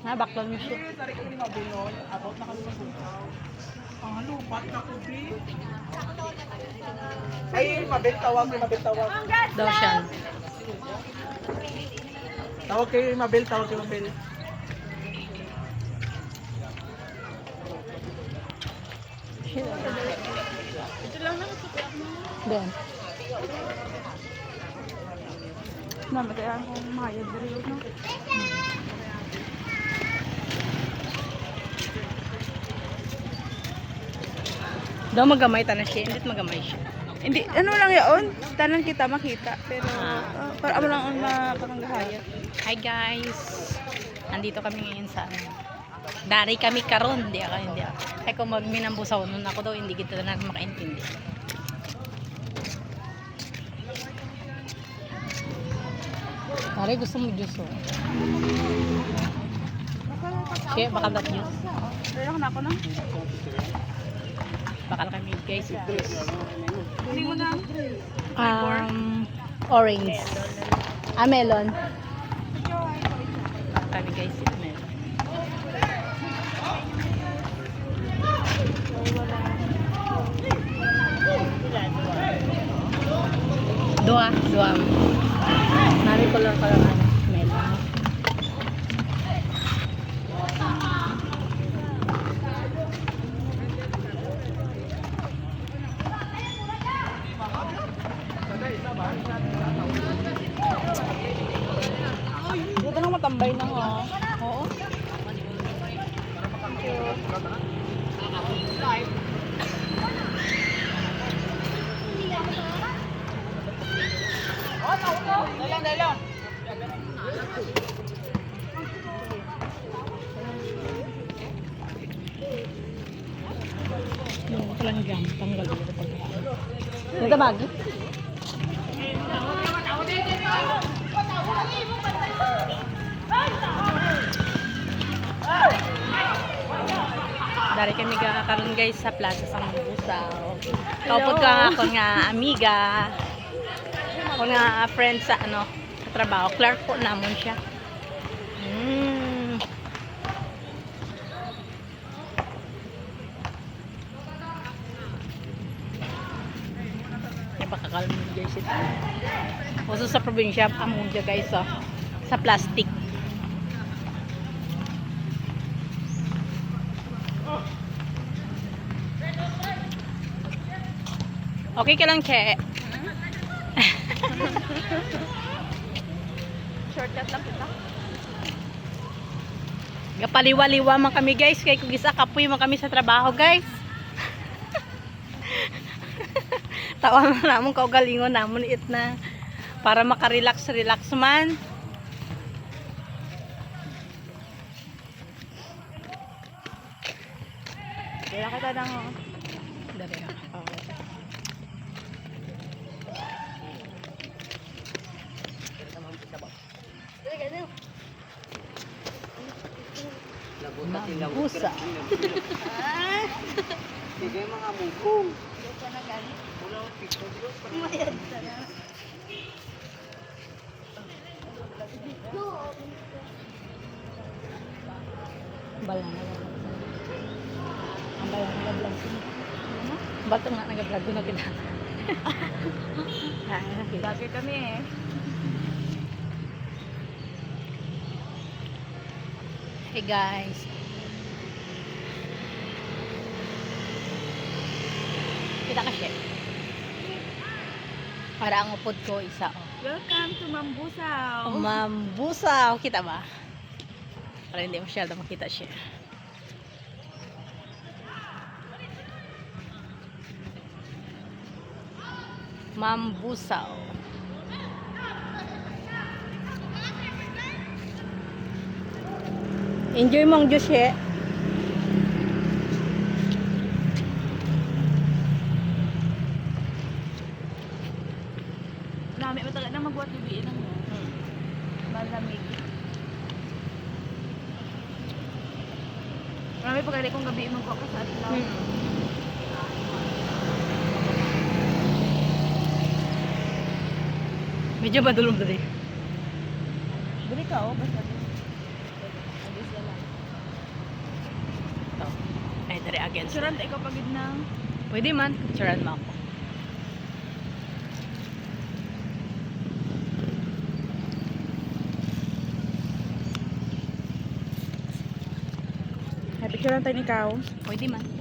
Ha, baklon mo siya. Dari ko ni Mabinoy, abot na kami masukaw. Ah, lupat na ko, Bi. Ay, Mabel, tawag. Daw siya. Tawag kay Mabel, tawag kay Mabel. Ito lang naman sa kuyak mo. Doon. Namatayan ko mayad dali no. Daw magamay ta na siya. Hindi magamay siya. Hindi ano lang yaon, tanan kita makita pero para amo lang on mapanggahayat. Hi guys. Nandito kami ngayon sa ano. Dari kami karon, hindi ako. Ay kung magminambusaw nun ako daw, hindi kita na makaintindi. Dari gusto mo juice oh. Kaya bakal dat juice. Kaya na ako na. Bakal kami guys. Hindi mo na. Orange. Melon. Kami guys, melon. Dua. Nari ko lang ano, melon. Dito nang matambay na ho. Oo. Dalang. Yung palanggam, tanggal dito pagkain. Dito bagi? Dari kami karon guys sa Plaza Sambusaw. Kaupod ka ako nga amiga. Ako nga friend sa ano, sa trabaho. Clerk po namon siya. Napakakalmo guys ito. Oso sa probinsya, amon dyan guys oh, sa plastic. Okay ka lang, Che? Shortcut lang kita. Gapaliwa-liwa man kami guys, kay kung isa kapoy man kami sa trabaho guys. Tawa na namon kaugalingon namon it na para makarelax man. Kaya kita nang Dari na. Busa. Sige mga mungkong. Balang. Ang balang nag-vlog sini. Bato nga nag-vlog ko na kita. Bagay kami eh. Hey guys. Kita ka siya. Para ang upod ko isa oh. Welcome to Mambusaw. Mambusaw. Kita ba? Para hindi masyado makita siya. Mambusaw. Enjoy mong juice eh. Nami matagal na magbuhat gabi nang malamig. Marami pagkali kong gabi magbuhat ka sa atlaw. Medyo madulog dali. Dali ka oh, basta. Abis na lang. Nobody against. Suran tayo kapagid ng... Pwede man. Picturean mo ako. Picturean tayo ni Kao. Pwede man.